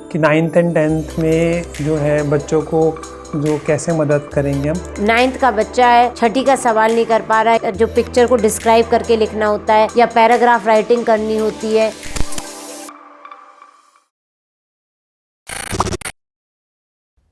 कि 9th and 10th में जो है बच्चों को जो कैसे मदद करेंगे हम। 9th का बच्चा है, छठी का सवाल नहीं कर पा रहा है, जो पिक्चर को डिस्क्राइब करके लिखना होता है या पैराग्राफ राइटिंग करनी होती है।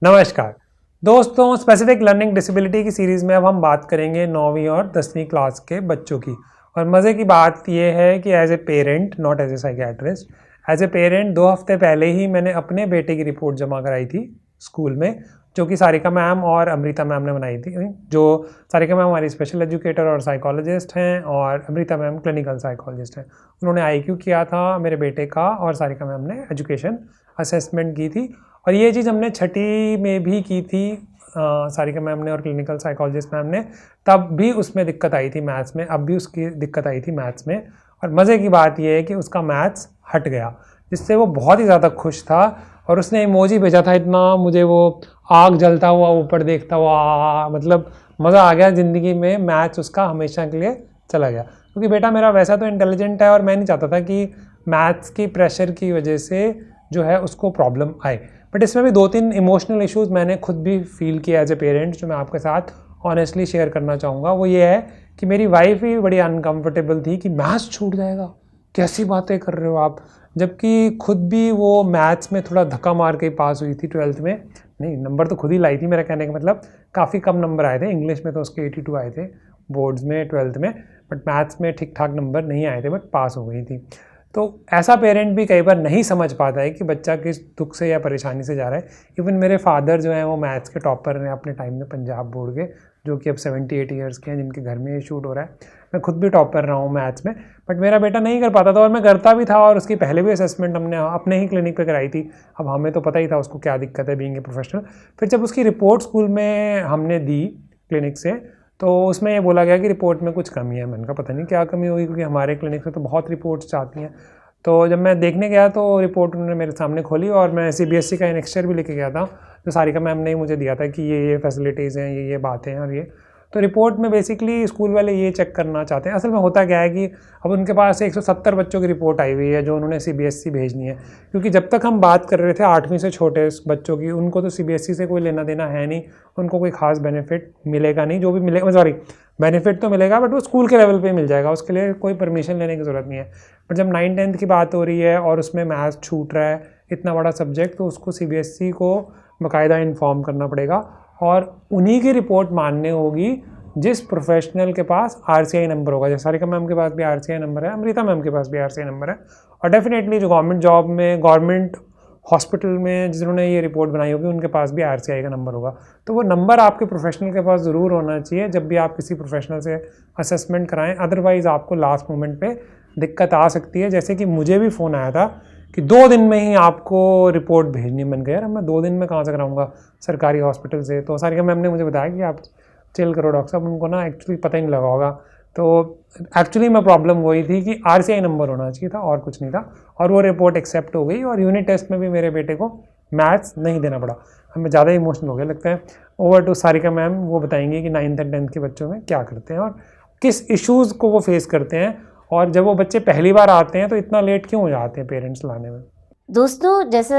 नमस्कार दोस्तों, स्पेसिफिक लर्निंग डिसेबिलिटी की सीरीज़ में अब हम बात करेंगे 9वीं और 10वीं क्लास के बच्चों की। और मज़े की बात यह है कि as a parent, not as a psychiatrist, as a parent 2 हफ्ते पहले ही मैंने अपने बेटे की रिपोर्ट जमा कराई थी स्कूल में, जो कि सारिका मैम और अमृता मैम ने बनाई थी। जो सारिका मैम हमारी स्पेशल एजुकेटर और साइकोलॉजिस्ट हैं और अमृता मैम क्लिनिकल साइकोलॉजिस्ट हैं। उन्होंने IQ किया था मेरे बेटे का और सारिका मैम ने एजुकेशन असेसमेंट की थी। और ये चीज़ हमने छठी में भी की थी सारिका मैम ने और क्लिनिकल साइकोलॉजिस्ट मैम ने, तब भी उसमें दिक्कत आई थी मैथ्स में, अब भी उसकी दिक्कत आई थी मैथ्स में। और मज़े की बात यह है कि उसका मैथ्स हट गया, जिससे वो बहुत ही ज़्यादा खुश था। और उसने इमोजी भेजा था, इतना मुझे वो आग जलता हुआ ऊपर देखता हुआ, मतलब मज़ा आ गया ज़िंदगी में। मैथ्स उसका हमेशा के लिए चला गया, क्योंकि बेटा मेरा वैसा तो इंटेलिजेंट है और मैं नहीं चाहता था कि मैथ्स की प्रेशर की वजह से जो है उसको प्रॉब्लम आए। बट इसमें भी 2-3 इमोशनल इश्यूज़ मैंने खुद भी फील किया एज ए पेरेंट, जो मैं आपके साथ ऑनेस्टली शेयर करना चाहूँगा। वो ये है कि मेरी वाइफ ही बड़ी अनकम्फर्टेबल थी कि मैथ्स छूट जाएगा, कैसी बातें कर रहे हो आप, जबकि खुद भी वो मैथ्स में थोड़ा धक्का मार के पास हुई थी 12th में। नहीं, नंबर तो खुद ही लाई थी, मेरा कहने का मतलब काफ़ी कम नंबर आए थे। इंग्लिश में तो उसके 82 आए थे बोर्ड्स में 12th में, बट मैथ्स में ठीक ठाक नंबर नहीं आए थे, बट पास हो गई थी। तो ऐसा पेरेंट भी कई बार नहीं समझ पाता है कि बच्चा किस दुख से या परेशानी से जा रहा है। इवन मेरे फादर जो हैं वो मैथ्स के टॉपर हैं अपने टाइम में, पंजाब बोर्ड के, जो कि अब 78 ईयर्स के हैं, जिनके घर में ये शूट हो रहा है। मैं खुद भी टॉपर रहा हूँ मैथ्स में, बट मेरा बेटा नहीं कर पाता था और मैं करता भी था। और उसकी पहले भी असेसमेंट हमने अपने ही क्लिनिक पे कराई थी। अब हमें तो पता ही था उसको क्या दिक्कत है बीइंग ए प्रोफेशनल। फिर जब उसकी रिपोर्ट स्कूल में हमने दी क्लिनिक से, तो उसमें ये बोला गया कि रिपोर्ट में कुछ कमी है। मैंने कहा पता नहीं क्या कमी होगी, क्योंकि हमारे क्लिनिक से तो बहुत रिपोर्ट्स आती हैं। तो जब मैं देखने गया तो रिपोर्ट उन्होंने मेरे सामने खोली और मैं CBSE का इनेक्स्चर भी लेके गया था, जो सारिका मैम ने मुझे दिया था कि ये फैसिलिटीज़ हैं, ये बातें हैं। और ये तो रिपोर्ट में बेसिकली स्कूल वाले ये चेक करना चाहते हैं। असल में होता क्या है कि अब उनके पास 170 बच्चों की रिपोर्ट आई हुई है जो उन्होंने CBSE भेजनी है। क्योंकि जब तक हम बात कर रहे थे 8वीं से छोटे बच्चों की, उनको तो CBSE से कोई लेना देना है नहीं, उनको कोई खास बेनिफिट मिलेगा नहीं। जो भी मिलेगा, सॉरी, बेनिफिट तो मिलेगा बट वो स्कूल के लेवल पे मिल जाएगा, उसके लिए कोई परमिशन लेने की ज़रूरत नहीं है। बट जब 9th-10th की बात हो रही है और उसमें मैथ्स छूट रहा है, इतना बड़ा सब्जेक्ट, तो उसको CBSE को बाकायदा इन्फॉर्म करना पड़ेगा और उन्हीं की रिपोर्ट मानने होगी जिस प्रोफेशनल के पास RCI नंबर होगा। जैसे सारिका मैम के पास भी RCI नंबर है, अमृता मैम के पास भी RCI नंबर है। और डेफिनेटली जो गवर्नमेंट जॉब में, गवर्नमेंट हॉस्पिटल में जिन्होंने ये रिपोर्ट बनाई होगी, उनके पास भी RCI का नंबर होगा। तो वो नंबर आपके प्रोफेशनल के पास ज़रूर होना चाहिए जब भी आप किसी प्रोफेशनल से असेसमेंट कराएं। अदरवाइज़ आपको लास्ट मोमेंट पे दिक्कत आ सकती है। जैसे कि मुझे भी फ़ोन आया था कि 2 दिन में ही आपको रिपोर्ट भेजनी। मैंने कहा यार मैं 2 दिन में कहाँ से कराऊँगा सरकारी हॉस्पिटल से। तो सारिका मैम ने मुझे बताया कि आप चिल करो डॉक्टर साहब, उनको ना एक्चुअली पता ही नहीं लगा होगा। तो एक्चुअली में प्रॉब्लम वही थी कि RCI नंबर होना चाहिए था और कुछ नहीं था। और वो रिपोर्ट एक्सेप्ट हो गई और यूनिट टेस्ट में भी मेरे बेटे को मैथ्स नहीं देना पड़ा। हमें ज़्यादा इमोशनल हो गया लगता है। ओवर टू सारिका मैम, वो बताएंगे कि 9th और 10th के बच्चों में क्या करते हैं और किस इश्यूज़ को वो फेस करते हैं। और जब वो बच्चे पहली बार आते हैं तो इतना लेट क्यों हो जाते हैं पेरेंट्स लाने में। दोस्तों, जैसे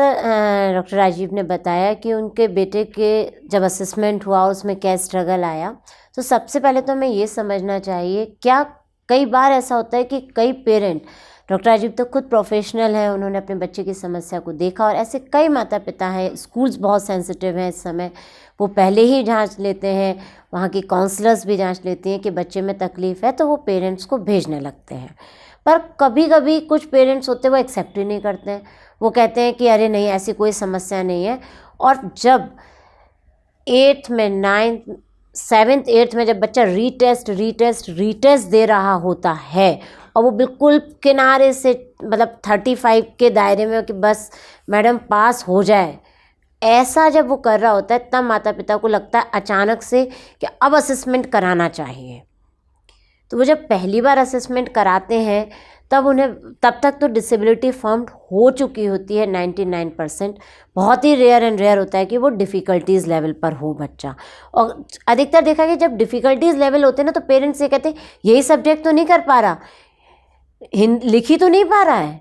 डॉक्टर राजीव ने बताया कि उनके बेटे के जब असेसमेंट हुआ उसमें क्या स्ट्रगल आया, तो सबसे पहले तो हमें ये समझना चाहिए, क्या कई बार ऐसा होता है कि कई पेरेंट, डॉक्टर राजीव तो खुद प्रोफेशनल हैं, उन्होंने अपने बच्चे की समस्या को देखा और ऐसे कई माता पिता हैं, स्कूल्स बहुत सेंसिटिव हैं इस समय, वो पहले ही जांच लेते हैं, वहाँ की काउंसलर्स भी जांच लेती हैं कि बच्चे में तकलीफ़ है, तो वो पेरेंट्स को भेजने लगते हैं। पर कभी कभी कुछ पेरेंट्स होते हैं वो एक्सेप्ट ही नहीं करते हैं, वो कहते हैं कि अरे नहीं, ऐसी कोई समस्या नहीं है। और जब 8th में, 9th, 7th, 8th में जब बच्चा रीटेस्ट दे रहा होता है और वो बिल्कुल किनारे से, मतलब 35 के दायरे में कि बस मैडम पास हो जाए, ऐसा जब वो कर रहा होता है, तब माता पिता को लगता है अचानक से कि अब असेसमेंट कराना चाहिए। तो वो जब पहली बार असेसमेंट कराते हैं तब तक तो डिसेबिलिटी फॉर्म्ड हो चुकी होती है 99%। बहुत ही रेयर होता है कि वो डिफ़िकल्टीज़ लेवल पर हो बच्चा। और अधिकतर देखा कि जब डिफ़िकल्टीज़ लेवल होते हैं ना, तो पेरेंट्स ये कहते हैं यही सब्जेक्ट तो नहीं कर पा रहा, लिख ही तो नहीं पा रहा है,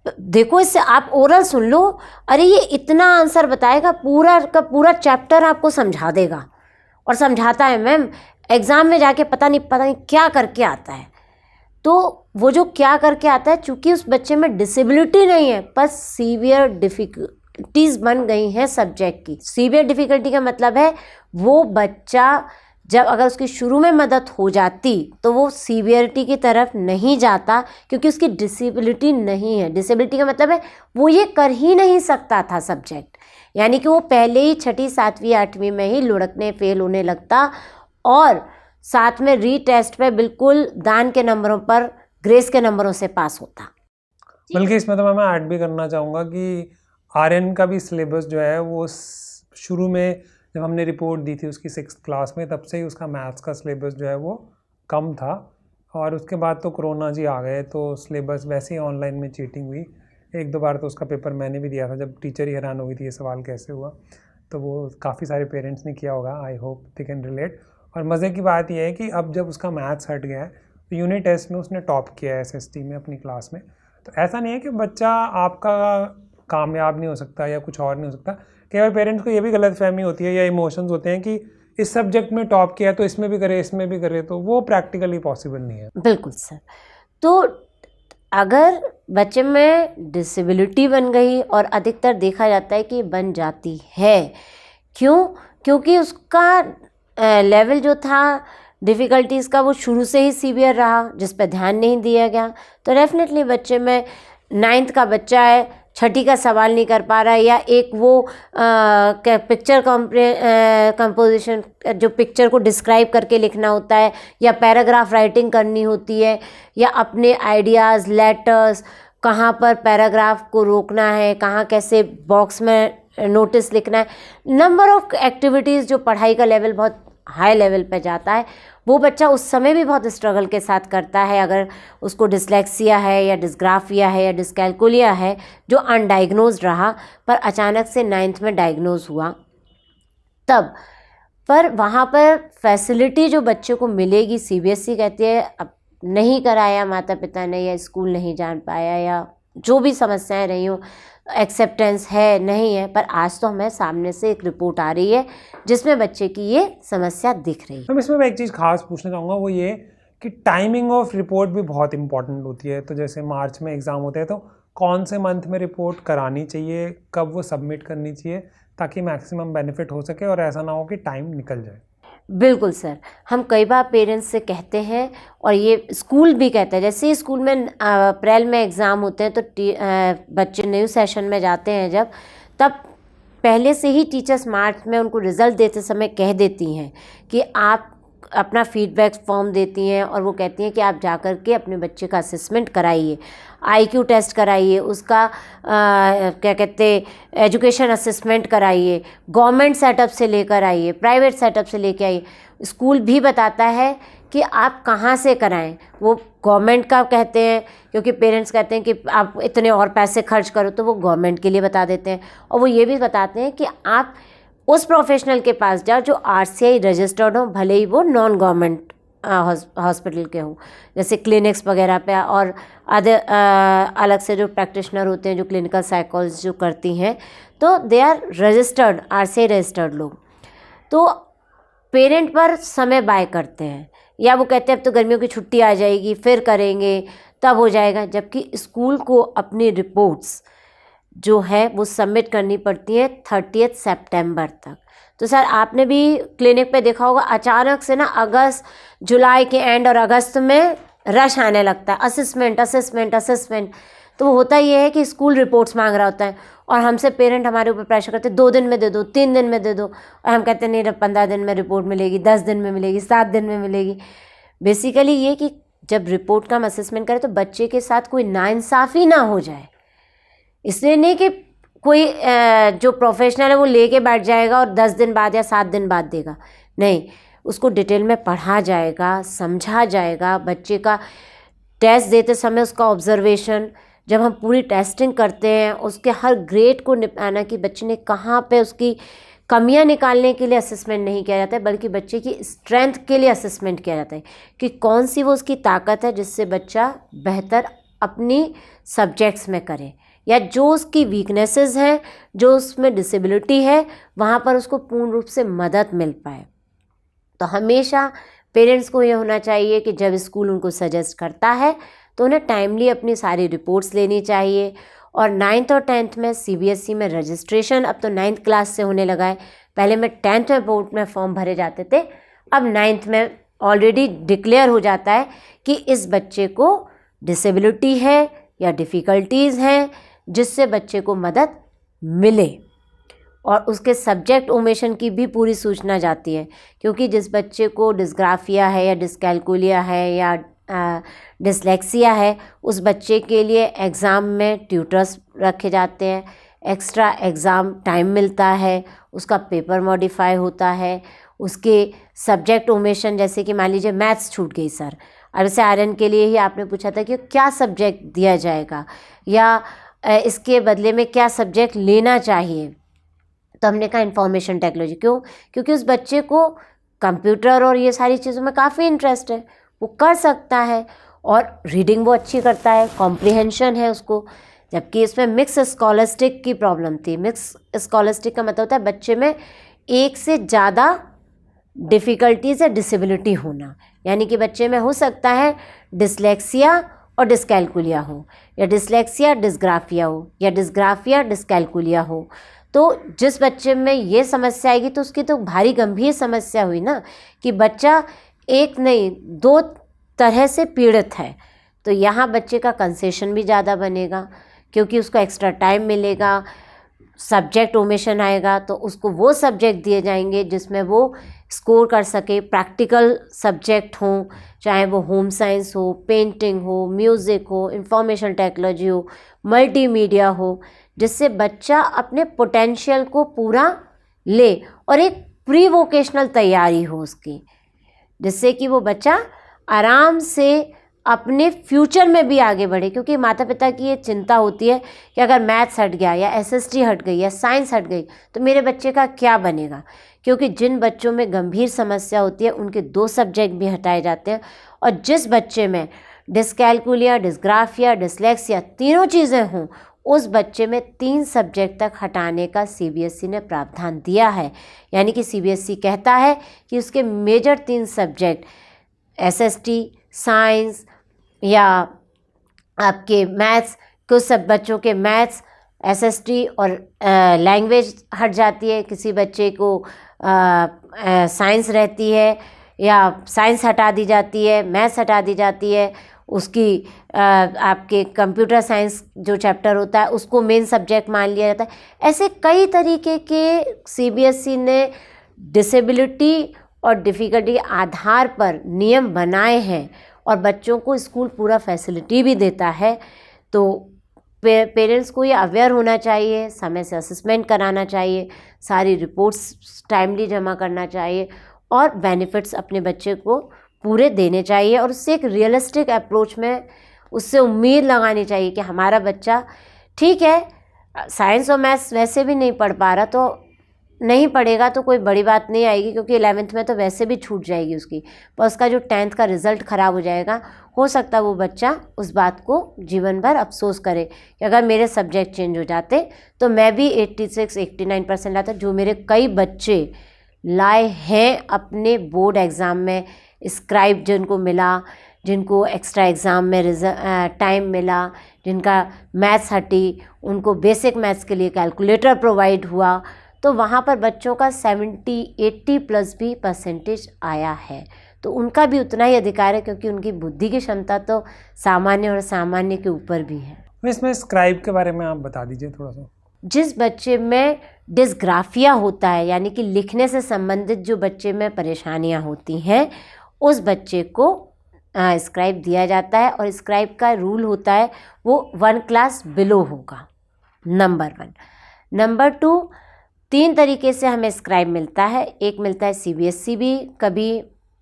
देखो इससे आप ओरल सुन लो, अरे ये इतना आंसर बताएगा, पूरा का पूरा चैप्टर आपको समझा देगा, और समझाता है मैम, एग्ज़ाम में जाके पता नहीं क्या करके आता है। तो वो जो क्या करके आता है, चूँकि उस बच्चे में डिसेबिलिटी नहीं है, पर सीवियर डिफ़िकल्टीज़ बन गई हैं सब्जेक्ट की। सीवियर डिफ़िकल्टी का मतलब है वो बच्चा जब अगर उसकी शुरू में मदद हो जाती तो वो सीवियरिटी की तरफ नहीं जाता, क्योंकि उसकी डिसेबिलिटी नहीं है। डिसेबिलिटी का मतलब है वो ये कर ही नहीं सकता था सब्जेक्ट, यानी कि वो पहले ही 6ठी 7वीं 8वीं में ही लुढ़कने फेल होने लगता, और साथ में रीटेस्ट पे बिल्कुल दान के नंबरों पर, ग्रेस के नंबरों से पास होता। बल्कि इसमें तो मैं ऐड भी करना चाहूँगा कि आर्यन का भी सिलेबस जो है वो शुरू में जब हमने रिपोर्ट दी थी उसकी 6th क्लास में, तब से ही उसका मैथ्स का सिलेबस जो है वो कम था, और उसके बाद तो कोरोना जी आ गए तो सिलेबस वैसे ही ऑनलाइन में चीटिंग हुई। 1-2 बार तो उसका पेपर मैंने भी दिया था, जब टीचर ही हैरान हो गई थी ये सवाल कैसे हुआ। तो वो काफ़ी सारे पेरेंट्स ने किया होगा, I hope they can relate. और मज़े की बात यह है कि अब जब उसका मैथ्स हट गया है तो यूनिट टेस्ट में उसने टॉप किया है SST में अपनी क्लास में। तो ऐसा नहीं है कि बच्चा आपका कामयाब नहीं हो सकता या कुछ और नहीं हो सकता। कई बार पेरेंट्स को ये भी गलतफहमी होती है या इमोशंस होते हैं कि इस सब्जेक्ट में टॉप किया तो इसमें भी करे, इसमें भी करे, तो वो प्रैक्टिकली पॉसिबल नहीं है। बिल्कुल सर। तो अगर बच्चे में डिसेबिलिटी बन गई, और अधिकतर देखा जाता है कि बन जाती है, क्यों? क्योंकि उसका लेवल जो था डिफ़िकल्टीज़ का वो शुरू से ही सीवियर रहा, जिस पर ध्यान नहीं दिया गया। तो डेफिनेटली बच्चे में 9th का बच्चा है, 6ठी का सवाल नहीं कर पा रहा है, या एक वो पिक्चर कंपोजिशन, जो पिक्चर को डिस्क्राइब करके लिखना होता है, या पैराग्राफ राइटिंग करनी होती है, या अपने आइडियाज़, लेटर्स, कहाँ पर पैराग्राफ को रोकना है, कहाँ कैसे बॉक्स में नोटिस लिखना है, नंबर ऑफ एक्टिविटीज़, जो पढ़ाई का लेवल बहुत हाई लेवल पे जाता है, वो बच्चा उस समय भी बहुत स्ट्रगल के साथ करता है। अगर उसको डिसलेक्सिया है या डिस्ग्राफिया है या डिस्कैल्कुलिया है, जो अनडायग्नोज्ड रहा पर अचानक से 9th में डायग्नोज हुआ, तब पर वहाँ पर फैसिलिटी जो बच्चे को मिलेगी, CBSE कहती है अब नहीं कराया माता पिता ने, या स्कूल नहीं जान पाया, या जो भी समस्याएं रही हो, एक्सेप्टेंस है नहीं है, पर आज तो हमें सामने से एक रिपोर्ट आ रही है जिसमें बच्चे की ये समस्या दिख रही है। हम इसमें मैं एक चीज़ खास पूछना चाहूँगा, वो ये कि टाइमिंग ऑफ रिपोर्ट भी बहुत इंपॉर्टेंट होती है। तो जैसे मार्च में एग्ज़ाम होते हैं, तो कौन से मंथ में रिपोर्ट करानी चाहिए, कब वो सबमिट करनी चाहिए, ताकि मैक्सिमम बेनिफिट हो सके और ऐसा ना हो कि टाइम निकल जाए। बिल्कुल सर, हम कई बार पेरेंट्स से कहते हैं, और ये स्कूल भी कहता है, जैसे ही स्कूल में अप्रैल में एग्ज़ाम होते हैं, तो बच्चे न्यू सेशन में जाते हैं जब, तब पहले से ही टीचर्स मार्च में उनको रिज़ल्ट देते समय कह देती हैं कि आप अपना फीडबैक फॉर्म देती हैं, और वो कहती हैं कि आप जाकर के अपने बच्चे का असेसमेंट कराइए, IQ टेस्ट कराइए, उसका क्या कहते एजुकेशन असेसमेंट कराइए, गवर्नमेंट सेटअप से लेकर आइए, प्राइवेट सेटअप से लेकर आइए। स्कूल भी बताता है कि आप कहाँ से कराएं, वो गवर्नमेंट का कहते हैं, क्योंकि पेरेंट्स कहते हैं कि आप इतने और पैसे खर्च करो, तो वो गवर्नमेंट के लिए बता देते हैं। और वो ये भी बताते हैं कि आप उस प्रोफेशनल के पास जाओ जो RCI रजिस्टर्ड हो, भले ही वो नॉन गवर्नमेंट हॉस्पिटल के हों, जैसे क्लिनिक्स वगैरह पे, और अलग से जो प्रैक्टिशनर होते हैं, जो क्लिनिकल साइकोलॉजी जो करती हैं, तो they are registered, RCI registered लोग। तो पेरेंट पर समय बाय करते हैं, या वो कहते हैं अब तो गर्मियों की छुट्टी आ जाएगी, फिर करेंगे, तब हो जाएगा, जबकि स्कूल को अपनी रिपोर्ट्स जो है वो सबमिट करनी पड़ती है 30 सितंबर तक। तो सर आपने भी क्लिनिक पे देखा होगा, अचानक से ना अगस्त, जुलाई के एंड और अगस्त में रश आने लगता है, असेसमेंट। तो होता ये है कि स्कूल रिपोर्ट्स मांग रहा होता है, और हमसे पेरेंट हमारे ऊपर प्रेशर करते, 2 दिन में दे दो, 3 दिन में दे दो, और हम कहते नहीं, 15 दिन में रिपोर्ट मिलेगी, 10 दिन में मिलेगी, 7 दिन में मिलेगी। बेसिकली ये कि जब रिपोर्ट का हम असेसमेंट करें तो बच्चे के साथ कोई नाइंसाफ़ी ना हो जाए, इसलिए नहीं कि कोई जो प्रोफेशनल है वो लेके बैठ जाएगा और 10 दिन बाद या 7 दिन बाद देगा, नहीं, उसको डिटेल में पढ़ा जाएगा, समझा जाएगा। बच्चे का टेस्ट देते समय उसका ऑब्जर्वेशन, जब हम पूरी टेस्टिंग करते हैं, उसके हर ग्रेड को निपटाना कि बच्चे ने कहाँ पे उसकी कमियां निकालने के लिए असेसमेंट नहीं किया जाता है, बल्कि बच्चे की स्ट्रेंथ के लिए असेसमेंट किया जाता है कि कौन सी वो उसकी ताकत है जिससे बच्चा बेहतर अपनी सब्जेक्ट्स में करे, या जो उसकी वीकनेसेस हैं, जो उसमें डिसेबिलिटी है, वहाँ पर उसको पूर्ण रूप से मदद मिल पाए। तो हमेशा पेरेंट्स को ये होना चाहिए कि जब स्कूल उनको सजेस्ट करता है तो उन्हें टाइमली अपनी सारी रिपोर्ट्स लेनी चाहिए। और 9th और 10th में CBSE में रजिस्ट्रेशन अब तो 9th क्लास से होने लगा है। पहले में 10th में बोर्ड में फॉर्म भरे जाते थे, अब 9th में ऑलरेडी डिक्लेयर हो जाता है कि इस बच्चे को डिसेबिलिटी है या डिफ़िकल्टीज़ हैं जिससे बच्चे को मदद मिले, और उसके सब्जेक्ट ओमेशन की भी पूरी सूचना जाती है। क्योंकि जिस बच्चे को डिस्ग्राफिया है या डिस्कैल्कुलिया है या डिसलेक्सिया है, उस बच्चे के लिए एग्ज़ाम में ट्यूटर्स रखे जाते हैं, एक्स्ट्रा एग्ज़ाम टाइम मिलता है, उसका पेपर मॉडिफाई होता है, उसके सब्जेक्ट ओमेशन, जैसे कि मान लीजिए मैथ्स छूट गई सर, अब जैसे आर्यन के लिए ही आपने पूछा था कि क्या सब्जेक्ट दिया जाएगा या इसके बदले में क्या सब्जेक्ट लेना चाहिए, तो हमने कहा इंफॉर्मेशन टेक्नोलॉजी। क्यों? क्योंकि उस बच्चे को कंप्यूटर और ये सारी चीज़ों में काफ़ी इंटरेस्ट है, वो कर सकता है, और रीडिंग वो अच्छी करता है, कॉम्प्रिहेंशन है उसको। जबकि इसमें मिक्स स्कॉलस्टिक की प्रॉब्लम थी। मिक्स स्कॉलस्टिक का मतलब होता है बच्चे में एक से ज़्यादा डिफ़िकल्टीज़ या डिसेबिलिटी होना, यानी कि बच्चे में हो सकता है डिसलेक्सिया और डिस्कैल्कुलिया हो, या डिसलेक्सिया डिस्ग्राफिया हो, या डिस्ग्राफिया डिस्कैल्कुलिया हो। तो जिस बच्चे में ये समस्या आएगी तो उसकी तो भारी गंभीर समस्या हुई ना, कि बच्चा एक नहीं 2 तरह से पीड़ित है। तो यहाँ बच्चे का कंसेशन भी ज़्यादा बनेगा, क्योंकि उसको एक्स्ट्रा टाइम मिलेगा, सब्जेक्ट ओमेशन आएगा, तो उसको वो सब्जेक्ट दिए जाएंगे जिसमें वो स्कोर कर सके। प्रैक्टिकल सब्जेक्ट हों, चाहे वो होम साइंस हो, पेंटिंग हो, म्यूज़िक हो, इंफॉर्मेशन टेक्नोलॉजी हो, मल्टीमीडिया हो, जिससे बच्चा अपने पोटेंशियल को पूरा ले और एक प्री वोकेशनल तैयारी हो उसकी, जिससे कि वो बच्चा आराम से अपने फ्यूचर में भी आगे बढ़े। क्योंकि माता पिता की ये चिंता होती है कि अगर मैथ्स हट गया या SST हट गई या साइंस हट गई तो मेरे बच्चे का क्या बनेगा। क्योंकि जिन बच्चों में गंभीर समस्या होती है उनके 2 सब्जेक्ट भी हटाए जाते हैं, और जिस बच्चे में डिस्कैल्कुलिया, डिस्ग्राफिया, डिसलेक्सिया तीनों चीज़ें हों, उस बच्चे में 3 सब्जेक्ट तक हटाने का CBSE ने प्रावधान दिया है। यानी कि CBSE कहता है कि उसके मेजर 3 सब्जेक्ट SST, साइंस या आपके मैथ्स, कुछ सब बच्चों के मैथ्स, SST और लैंग्वेज हट जाती है, किसी बच्चे को साइंस रहती है या साइंस हटा दी जाती है, मैथ्स हटा दी जाती है, उसकी आपके कंप्यूटर साइंस जो चैप्टर होता है उसको मेन सब्जेक्ट मान लिया जाता है। ऐसे कई तरीके के CBSE ने डिसेबिलिटी और डिफ़िकल्टी आधार पर नियम बनाए हैं, और बच्चों को स्कूल पूरा फैसिलिटी भी देता है। तो पेरेंट्स को ये अवेयर होना चाहिए, समय से असेसमेंट कराना चाहिए, सारी रिपोर्ट्स टाइमली जमा करना चाहिए, और बेनिफिट्स अपने बच्चे को पूरे देने चाहिए, और उससे एक रियलिस्टिक अप्रोच में उससे उम्मीद लगानी चाहिए कि हमारा बच्चा ठीक है, साइंस और मैथ्स वैसे भी नहीं पढ़ पा रहा तो नहीं पढ़ेगा, तो कोई बड़ी बात नहीं आएगी, क्योंकि 11th में तो वैसे भी छूट जाएगी उसकी, पर उसका जो 10th का रिज़ल्ट ख़राब हो जाएगा, हो सकता है वो बच्चा उस बात को जीवन भर अफसोस करे कि अगर मेरे सब्जेक्ट चेंज हो जाते तो मैं भी 86-89% लाता, जो मेरे कई बच्चे लाए हैं अपने बोर्ड एग्ज़ाम में। स्क्राइब जिनको मिला, जिनको एक्स्ट्रा एग्ज़ाम में टाइम मिला, जिनका मैथ्स हटी, उनको बेसिक मैथ्स के लिए कैलकुलेटर प्रोवाइड हुआ, तो वहाँ पर बच्चों का 70-80+ भी परसेंटेज आया है। तो उनका भी उतना ही अधिकार है, क्योंकि उनकी बुद्धि की क्षमता तो सामान्य और सामान्य के ऊपर भी है। इसमें स्क्राइब के बारे में आप बता दीजिए थोड़ा सा। जिस बच्चे में डिस्ग्राफिया होता है, यानी कि लिखने से संबंधित जो बच्चे में परेशानियां होती हैं, उस बच्चे को स्क्राइब दिया जाता है, और स्क्राइब का रूल होता है वो 1 क्लास बिलो होगा, नंबर 1। नंबर 2, 3 तरीके से हमें स्क्राइब मिलता है। एक मिलता है CBSE भी कभी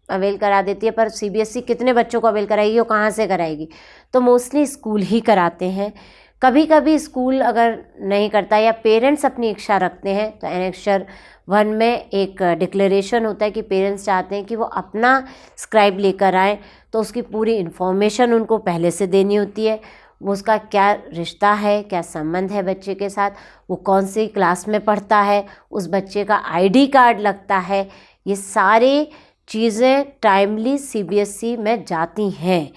अवेल करा देती है, पर CBSE कितने बच्चों को अवेल कराएगी और कहाँ से कराएगी, तो मोस्टली स्कूल ही कराते हैं। कभी कभी स्कूल अगर नहीं करता या पेरेंट्स अपनी इच्छा रखते हैं तो एनेक्सर 1 में एक डिक्लेरेशन होता है कि पेरेंट्स चाहते हैं कि वो अपना स्क्राइब लेकर आएँ, तो उसकी पूरी इन्फॉर्मेशन उनको पहले से देनी होती है। वो उसका क्या रिश्ता है, क्या संबंध है बच्चे के साथ, वो कौन सी क्लास में पढ़ता है, उस बच्चे का आईडी कार्ड लगता है, ये सारी चीज़ें टाइमली सीबीएसई में जाती हैं।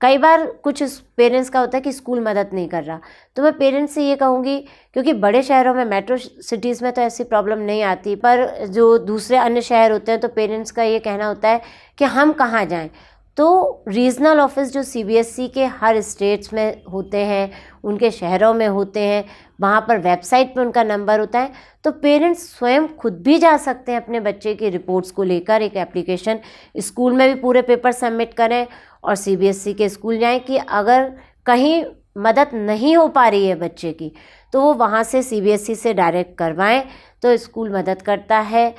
कई बार कुछ पेरेंट्स का होता है कि स्कूल मदद नहीं कर रहा, तो मैं पेरेंट्स से ये कहूँगी, क्योंकि बड़े शहरों में, मेट्रो सिटीज़ में तो ऐसी प्रॉब्लम नहीं आती, पर जो दूसरे अन्य शहर होते हैं तो पेरेंट्स का ये कहना होता है कि हम कहाँ जाएं। तो रीजनल ऑफिस जो सीबीएसई के हर स्टेट्स में होते हैं, उनके शहरों में होते हैं, वहाँ पर वेबसाइट पे उनका नंबर होता है, तो पेरेंट्स स्वयं खुद भी जा सकते हैं अपने बच्चे की रिपोर्ट्स को लेकर एक एप्लीकेशन, स्कूल में भी पूरे पेपर सबमिट करें और सीबीएसई के स्कूल जाएं कि अगर कहीं मदद नहीं हो पा रही है बच्चे की तो वो वहाँ से सीबीएसई से डायरेक्ट करवाएं, तो स्कूल मदद करता है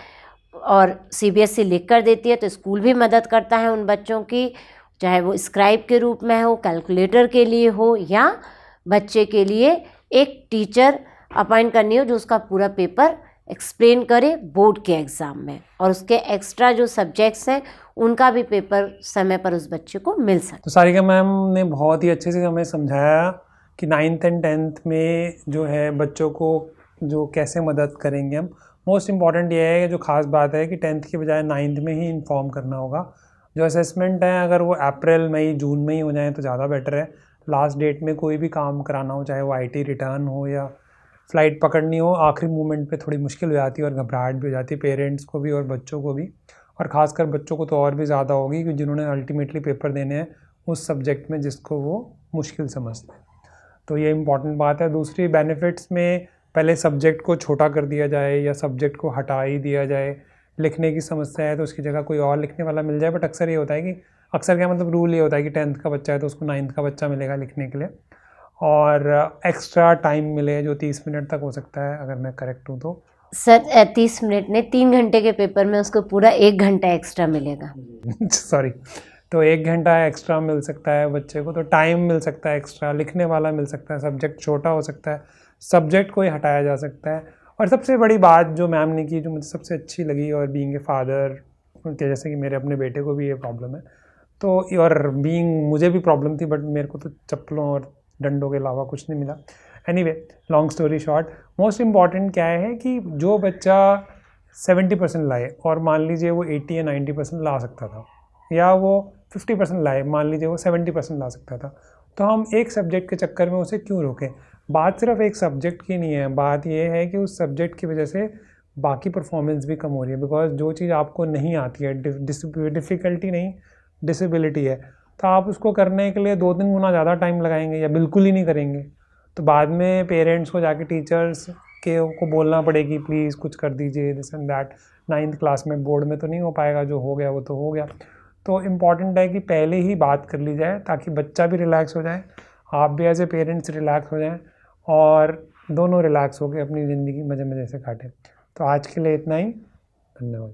और सीबीएसई लिख कर देती है तो स्कूल भी मदद करता है उन बच्चों की, चाहे वो स्क्राइब के रूप में हो, कैलकुलेटर के लिए हो, या बच्चे के लिए एक टीचर अपॉइंट करनी हो जो उसका पूरा पेपर एक्सप्लेन करे बोर्ड के एग्ज़ाम में, और उसके एक्स्ट्रा जो सब्जेक्ट्स हैं उनका भी पेपर समय पर उस बच्चे को मिल सके। तो सारिका मैम ने बहुत ही अच्छे से हमें समझाया कि 9th एंड 10th में जो है बच्चों को जो कैसे मदद करेंगे हम। मोस्ट इम्पॉर्टेंट ये है कि जो ख़ास बात है कि 10th के बजाय 9th में ही इन्फॉर्म करना होगा। जो असेसमेंट है अगर वो अप्रैल मई जून में ही हो जाए तो ज़्यादा बेटर है। लास्ट डेट में कोई भी काम कराना हो, चाहे वो IT रिटर्न हो या फ़्लाइट पकड़नी हो, आखिरी मोमेंट पे थोड़ी मुश्किल हो जाती है और घबराहट भी हो जाती है पेरेंट्स को भी और बच्चों को भी, और ख़ासकर बच्चों को तो और भी ज़्यादा होगी कि जिन्होंने अल्टीमेटली पेपर देने हैं उस सब्जेक्ट में जिसको वो मुश्किल समझते हैं। तो ये इम्पॉर्टेंट बात है। दूसरी बेनिफिट्स में पहले सब्जेक्ट को छोटा कर दिया जाए या सब्जेक्ट को हटा ही दिया जाए। लिखने की समस्या है तो उसकी जगह कोई और लिखने वाला मिल जाए, बट अक्सर ये होता है कि अक्सर क्या मतलब रूल ये होता है कि 10th का बच्चा है तो उसको 9th का बच्चा मिलेगा लिखने के लिए, और एक्स्ट्रा टाइम मिले जो 30 मिनट तक हो सकता है अगर मैं करेक्ट हूँ तो। सर 30 मिनट नहीं, 3 घंटे के पेपर में उसको पूरा 1 घंटा एक्स्ट्रा मिलेगा। सॉरी, तो 1 घंटा एक्स्ट्रा मिल सकता है बच्चे को, तो टाइम मिल सकता है एक्स्ट्रा, लिखने वाला मिल सकता है, सब्जेक्ट छोटा हो सकता है, सब्जेक्ट को ही हटाया जा सकता है। और सबसे बड़ी बात जो मैम ने की जो मुझे सबसे अच्छी लगी, और बीइंग ए फादर के जैसे कि मेरे अपने बेटे को भी ये प्रॉब्लम है, तो और बीइंग मुझे भी प्रॉब्लम थी, बट मेरे को तो चप्पलों और डंडों के अलावा कुछ नहीं मिला। Anyway, long story short, most important क्या है कि जो बच्चा 70% लाए, और मान लीजिए वो 80 या 90% ला सकता था, या वो 50% लाए, मान लीजिए वो 70% ला सकता था, तो हम एक सब्जेक्ट के चक्कर में उसे क्यों रोकें। बात सिर्फ एक सब्जेक्ट की नहीं है, बात यह है कि उस सब्जेक्ट की वजह से बाकी परफॉर्मेंस भी कम हो रही है। बिकॉज जो चीज़ आपको नहीं आती है, डिफ़िकल्टी नहीं डिसेबिलिटी है, तो आप उसको करने के लिए 2-3 गुना ज़्यादा टाइम लगाएंगे या बिल्कुल ही नहीं करेंगे, तो बाद में पेरेंट्स को जाके टीचर्स को बोलना पड़ेगी प्लीज़ कुछ कर दीजिए this and that. 9th class में बोर्ड में तो नहीं हो पाएगा, जो हो गया वो तो हो गया। तो इम्पॉर्टेंट है कि पहले ही बात कर ली जाए ताकि बच्चा भी रिलैक्स हो जाए, आप भी एज ए पेरेंट्स रिलैक्स हो जाएं, और दोनों रिलैक्स होकर अपनी ज़िंदगी मज़े मज़े से काटें। तो आज के लिए इतना ही, धन्यवाद।